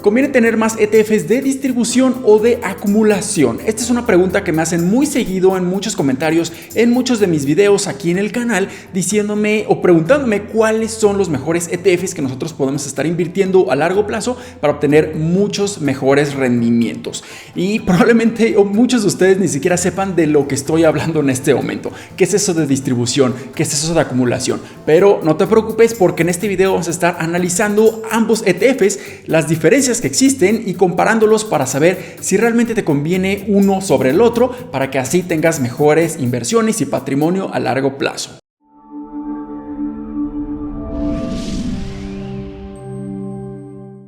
¿Conviene tener más ETFs de distribución o de acumulación? Esta es una pregunta que me hacen muy seguido en muchos comentarios, en muchos de mis videos aquí en el canal, diciéndome o preguntándome cuáles son los mejores ETFs que nosotros podemos estar invirtiendo a largo plazo para obtener muchos mejores rendimientos. Y probablemente muchos de ustedes ni siquiera sepan de lo que estoy hablando en este momento. ¿Qué es eso de distribución? ¿Qué es eso de acumulación? Pero no te preocupes, porque en este video vamos a estar analizando ambos ETFs, las diferencias que existen y comparándolos para saber si realmente te conviene uno sobre el otro, para que así tengas mejores inversiones y patrimonio a largo plazo.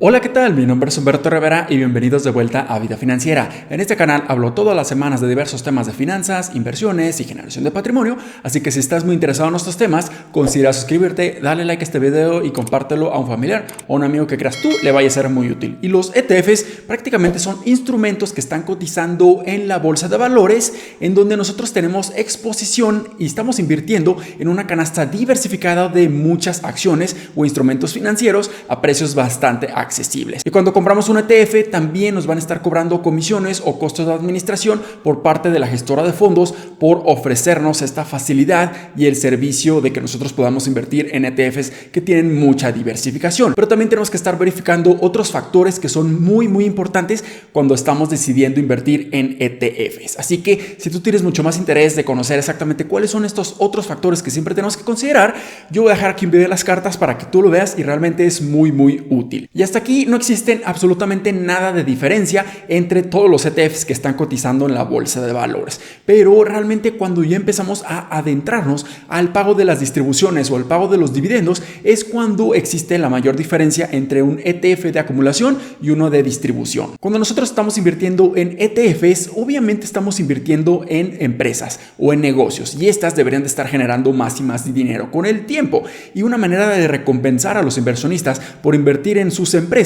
Hola, ¿qué tal? Mi nombre es Humberto Rivera y bienvenidos de vuelta a Vida Financiera. En este canal hablo todas las semanas de diversos temas de finanzas, inversiones y generación de patrimonio, así que si estás muy interesado en estos temas, considera suscribirte, dale like a este video y compártelo a un familiar o un amigo que creas tú le vaya a ser muy útil. Y los ETFs prácticamente son instrumentos que están cotizando en la bolsa de valores, en donde nosotros tenemos exposición y estamos invirtiendo en una canasta diversificada de muchas acciones o instrumentos financieros a precios bastante accesibles. Y cuando compramos un ETF también nos van a estar cobrando comisiones o costos de administración por parte de la gestora de fondos por ofrecernos esta facilidad y el servicio de que nosotros podamos invertir en ETFs que tienen mucha diversificación. Pero también tenemos que estar verificando otros factores que son muy importantes cuando estamos decidiendo invertir en ETFs. Así que si tú tienes mucho más interés de conocer exactamente cuáles son estos otros factores que siempre tenemos que considerar, yo voy a dejar aquí un video de las cartas para que tú lo veas y realmente es muy útil. Y hasta aquí no existen absolutamente nada de diferencia entre todos los ETFs que están cotizando en la bolsa de valores. Pero realmente cuando ya empezamos a adentrarnos al pago de las distribuciones o el pago de los dividendos, es cuando existe la mayor diferencia entre un ETF de acumulación y uno de distribución. Cuando nosotros estamos invirtiendo en ETFs, obviamente estamos invirtiendo en empresas o en negocios, y estas deberían de estar generando más y más dinero con el tiempo. Y una manera de recompensar a los inversionistas por invertir en sus empresas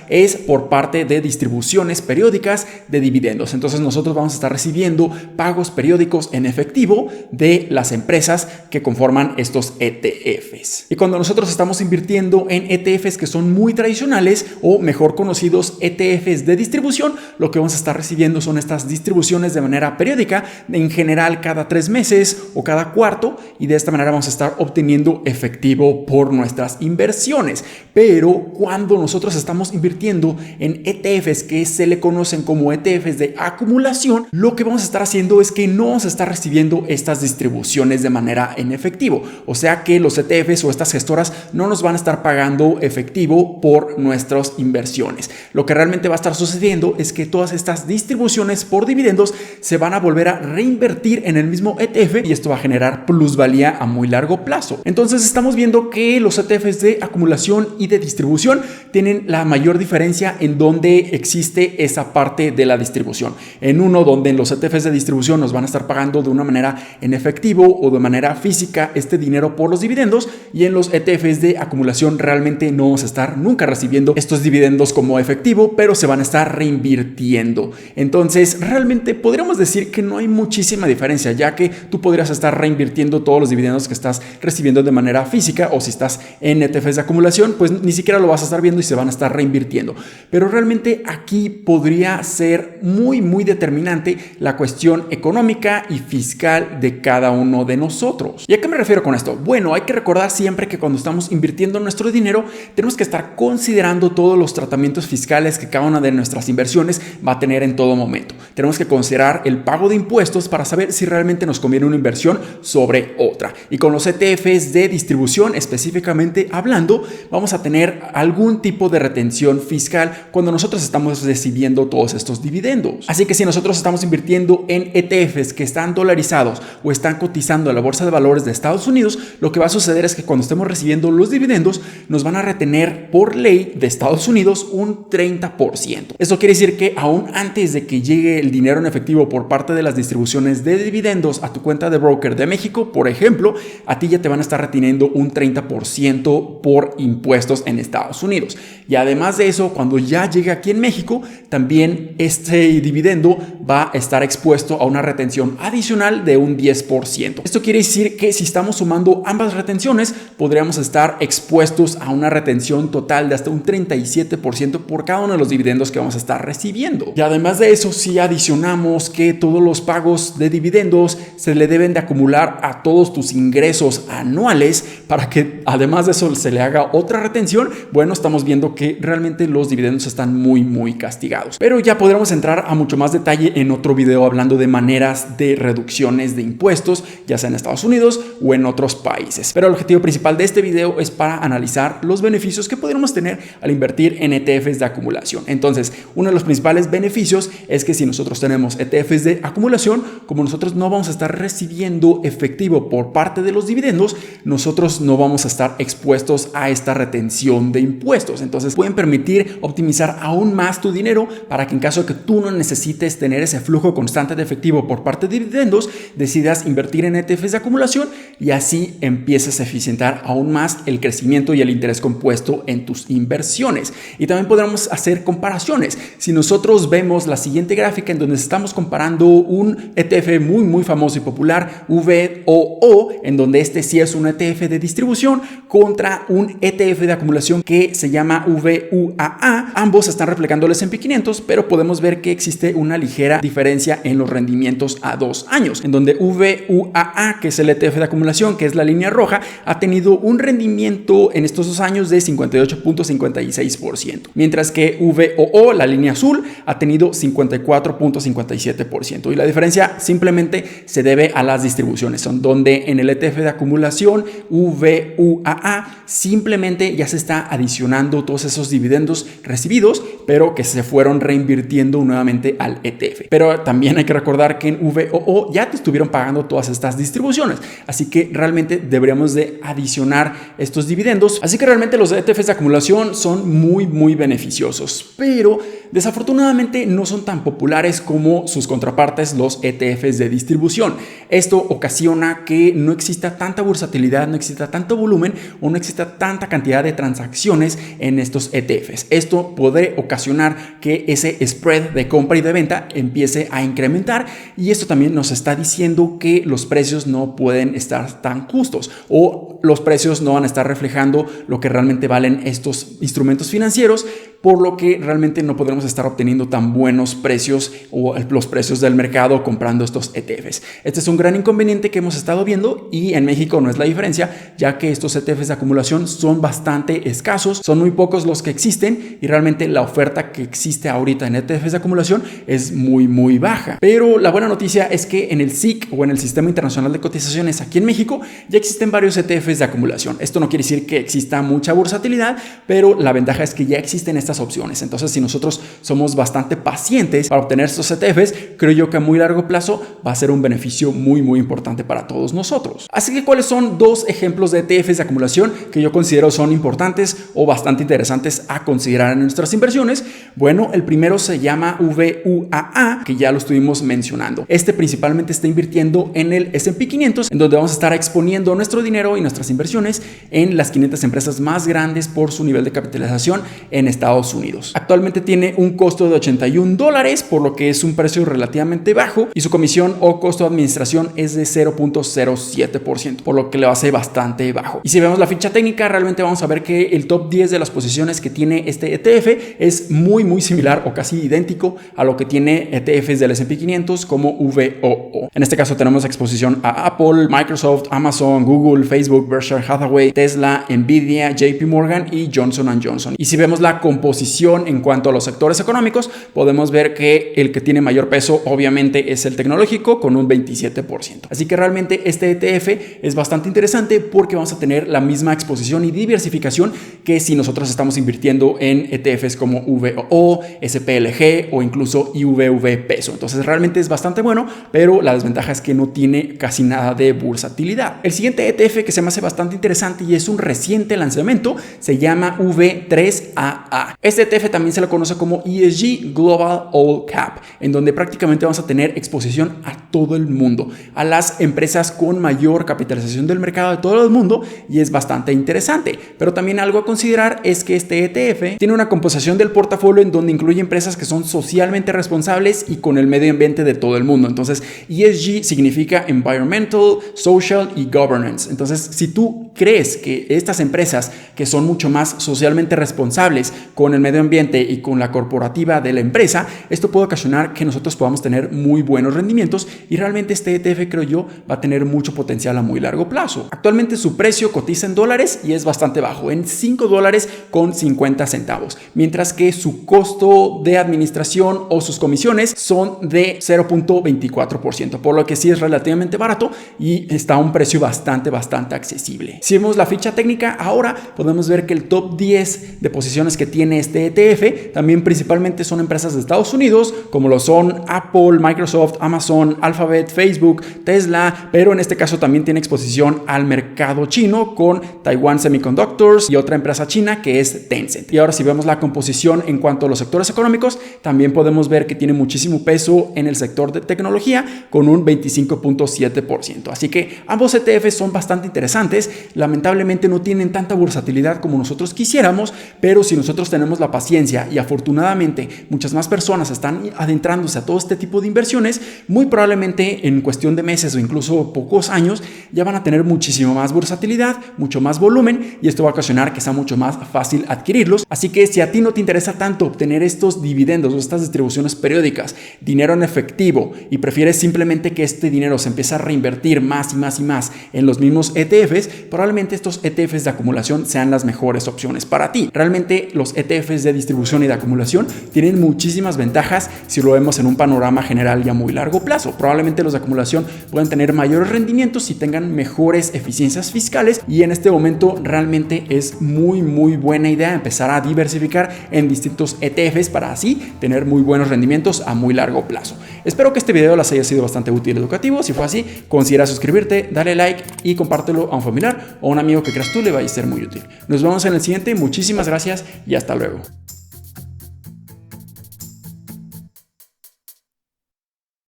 es por parte de distribuciones periódicas de dividendos. Entonces nosotros vamos a estar recibiendo pagos periódicos en efectivo de las empresas que conforman estos ETFs. Y cuando nosotros estamos invirtiendo en ETFs que son muy tradicionales, o mejor conocidos ETFs de distribución, lo que vamos a estar recibiendo son estas distribuciones de manera periódica, en general cada 3 meses o cada cuarto, y de esta manera vamos a estar obteniendo efectivo por nuestras inversiones. Pero cuando nosotros estamos invirtiendo en ETFs que se le conocen como ETFs de acumulación, lo que vamos a estar haciendo es que no vamos a estar recibiendo estas distribuciones de manera en efectivo. O sea que los ETFs o estas gestoras no nos van a estar pagando efectivo por nuestras inversiones. Lo que realmente va a estar sucediendo es que todas estas distribuciones por dividendos se van a volver a reinvertir en el mismo ETF, y esto va a generar plusvalía a muy largo plazo. Entonces estamos viendo que los ETFs de acumulación y de distribución tienen la mayor diferencia en donde existe esa parte de la distribución. En uno donde en los ETFs de distribución nos van a estar pagando de una manera en efectivo o de manera física este dinero por los dividendos, y en los ETFs de acumulación realmente no vamos a estar nunca recibiendo estos dividendos como efectivo, pero se van a estar reinvirtiendo. Entonces realmente podríamos decir que no hay muchísima diferencia, ya que tú podrías estar reinvirtiendo todos los dividendos que estás recibiendo de manera física, o si estás en ETFs de acumulación, pues ni siquiera lo vas a estar viendo y se van a estar reinvirtiendo. Pero realmente aquí podría ser muy determinante la cuestión económica y fiscal de cada uno de nosotros. ¿Y a qué me refiero con esto? Bueno, hay que recordar siempre que cuando estamos invirtiendo nuestro dinero, tenemos que estar considerando todos los tratamientos fiscales que cada una de nuestras inversiones va a tener en todo momento. Tenemos que considerar el pago de impuestos para saber si realmente nos conviene una inversión sobre otra. Y con los ETFs de distribución específicamente hablando, vamos a tener algún tipo de retención fiscal cuando nosotros estamos recibiendo todos estos dividendos. Así que si nosotros estamos invirtiendo en ETFs que están dolarizados o están cotizando en la bolsa de valores de Estados Unidos, lo que va a suceder es que cuando estemos recibiendo los dividendos nos van a retener por ley de Estados Unidos un 30%. Eso quiere decir que aún antes de que llegue el dinero en efectivo por parte de las distribuciones de dividendos a tu cuenta de broker de México, por ejemplo, a ti ya te van a estar reteniendo un 30% por impuestos en Estados Unidos. Y además de eso, cuando ya llegue aquí en México, también este dividendo va a estar expuesto a una retención adicional de un 10%. Esto quiere decir que si estamos sumando ambas retenciones, podríamos estar expuestos a una retención total de hasta un 37% por cada uno de los dividendos que vamos a estar recibiendo. Y además de eso, si adicionamos que todos los pagos de dividendos se le deben de acumular a todos tus ingresos anuales para que además de eso se le haga otra retención, bueno, estamos viendo que realmente los dividendos están muy castigados. Pero ya podremos entrar a mucho más detalle en otro video hablando de maneras de reducciones de impuestos, ya sea en Estados Unidos o en otros países. Pero el objetivo principal de este video es para analizar los beneficios que podríamos tener al invertir en ETFs de acumulación. Entonces, uno de los principales beneficios es que si nosotros tenemos ETFs de acumulación, como nosotros no vamos a estar recibiendo efectivo por parte de los dividendos, nosotros no vamos a estar expuestos a esta retención de impuestos. Entonces, pueden permitir optimizar aún más tu dinero para que en caso de que tú no necesites tener ese flujo constante de efectivo por parte de dividendos, decidas invertir en ETFs de acumulación y así empieces a eficientar aún más el crecimiento y el interés compuesto en tus inversiones. Y también podremos hacer comparaciones. Si nosotros vemos la siguiente gráfica en donde estamos comparando un ETF muy famoso y popular, VOO, en donde este sí es un ETF de distribución, contra un ETF de acumulación que se llama VUAA. Ambos están replicando el S&P 500, pero podemos ver que existe una ligera diferencia en los rendimientos a 2 años, en donde VUAA, que es el ETF de acumulación, que es la línea roja, ha tenido un rendimiento en estos 2 años de 58.56%, mientras que VOO, la línea azul, ha tenido 54.57%. Y la diferencia simplemente se debe a las distribuciones, son donde en el ETF de acumulación VUAA simplemente ya se está adicionando todos esos dividendos recibidos, pero que se fueron reinvirtiendo nuevamente al ETF. Pero también hay que recordar que en VOO ya te estuvieron pagando todas estas distribuciones, así que realmente deberíamos de adicionar estos dividendos. Así que realmente los ETFs de acumulación son muy beneficiosos, pero desafortunadamente no son tan populares como sus contrapartes, los ETFs de distribución. Esto ocasiona que no exista tanta versatilidad, no exista tanto volumen o no exista tanta cantidad de transacciones en estos ETFs. Esto puede ocasionar que ese spread de compra y de venta empiece a incrementar, y esto también nos está diciendo que los precios no pueden estar tan justos o los precios no van a estar reflejando lo que realmente valen estos instrumentos financieros, por lo que realmente no podremos estar obteniendo tan buenos precios o los precios del mercado comprando estos ETFs. Este es un gran inconveniente que hemos estado viendo, y en México no es la diferencia, ya que estos ETFs de acumulación son bastante escasos, son muy pocos los que existen y realmente la oferta que existe ahorita en ETFs de acumulación es muy baja. Pero la buena noticia es que en el SIC o en el Sistema Internacional de Cotizaciones aquí en México ya existen varios ETFs de acumulación. Esto no quiere decir que exista mucha versatilidad, pero la ventaja es que ya existen estas opciones. Entonces, si nosotros somos bastante pacientes para obtener estos ETFs, creo yo que a muy largo plazo va a ser un beneficio muy importante para todos nosotros. Así que, ¿cuáles son 2 ejemplos de ETFs de acumulación que yo considero son importantes o bastante interesantes a considerar en nuestras inversiones? Bueno, el primero se llama VUAA, que ya lo estuvimos mencionando. Este principalmente está invirtiendo en el S&P 500, en donde vamos a estar exponiendo nuestro dinero y nuestras inversiones en las 500 empresas más grandes por su nivel de capitalización en Estados Unidos. Actualmente tiene un costo de $81, por lo que es un precio relativamente bajo, y su comisión o costo de administración es de 0.07%, por lo que le hace bastante bajo. Y si vemos la ficha técnica, realmente vamos a ver que el top 10 de las posiciones que tiene este ETF es muy similar o casi idéntico a lo que tiene ETFs del S&P 500 como VOO. En este caso tenemos exposición a Apple, Microsoft, Amazon, Google, Facebook, Berkshire Hathaway, Tesla, Nvidia, JP Morgan y Johnson & Johnson. Y si vemos la composición en cuanto a los sectores económicos, podemos ver que el que tiene mayor peso obviamente es el tecnológico con un 27%. Así que realmente este ETF es bastante interesante porque vamos a tener la misma exposición y diversificación que si nosotros estamos invirtiendo en ETFs como VOO, SPLG o incluso IVV peso. Entonces realmente es bastante bueno, pero la desventaja es que no tiene casi nada de versatilidad. El siguiente ETF que se me hace bastante interesante y es un reciente lanzamiento se llama V3AA. Este ETF también se le conoce como ESG Global All Cap, en donde prácticamente vamos a tener exposición a todo el mundo, a las empresas con mayor capitalización del mercado de todo el mundo, y es bastante interesante. Pero también algo a considerar es que este ETF tiene una composición del portafolio en donde incluye empresas que son socialmente responsables y con el medio ambiente de todo el mundo. Entonces, ESG significa Environmental, Social y Governance. Entonces, si tú crees que estas empresas que son mucho más socialmente responsables con el medio ambiente y con la corporativa de la empresa, esto puede ocasionar que nosotros podamos tener muy buenos rendimientos, y realmente este ETF, creo yo, va a tener mucho potencial a muy largo plazo. Actualmente su precio cotiza en dólares y es bastante bajo, en $5.50, mientras que su costo de administración o sus comisiones son de 0.24%, por lo que sí es relativamente barato y está a un precio bastante accesible. Si vemos la ficha técnica, ahora podemos ver que el top 10 de posiciones que tiene este ETF también principalmente son empresas de Estados Unidos, como lo son Apple, Microsoft, Amazon, Alphabet, Facebook, Tesla, pero en este caso también tiene exposición al mercado chino con Taiwan Semiconductors y otra empresa china que es Tencent. Y ahora, si vemos la composición en cuanto a los sectores económicos, también podemos ver que tiene muchísimo peso en el sector de tecnología con un 25.7%. Así que ambos ETFs son bastante interesantes. Lamentablemente no tienen tanta versatilidad como nosotros quisiéramos, pero si nosotros tenemos la paciencia y afortunadamente muchas más personas están adentrándose a todo este tipo de inversiones, muy probablemente en cuestión de meses o incluso pocos años ya van a tener muchísimo más versatilidad, mucho más volumen, y esto va a ocasionar que sea mucho más fácil adquirirlos. Así que si a ti no te interesa tanto obtener estos dividendos o estas distribuciones periódicas, dinero en efectivo, y prefieres simplemente que este dinero se empiece a reinvertir más y más y más en los mismos ETFs, probablemente estos ETFs de acumulación sean las mejores opciones para ti. Realmente los ETFs de distribución y de acumulación tienen muchísimas ventajas si lo vemos en un panorama general y a muy largo plazo. Probablemente los de acumulación puedan tener mayores rendimientos si tengan mejores eficiencias fiscales, y en este momento realmente es muy buena idea empezar a diversificar en distintos ETFs para así tener muy buenos rendimientos a muy largo plazo. Espero que este video les haya sido bastante útil y educativo. Si fue así, considera suscribirte, dale like y compártelo a un familiar o a un amigo que creas tú le vaya a ser muy útil. Nos vemos en el siguiente. Muchísimas gracias y hasta luego.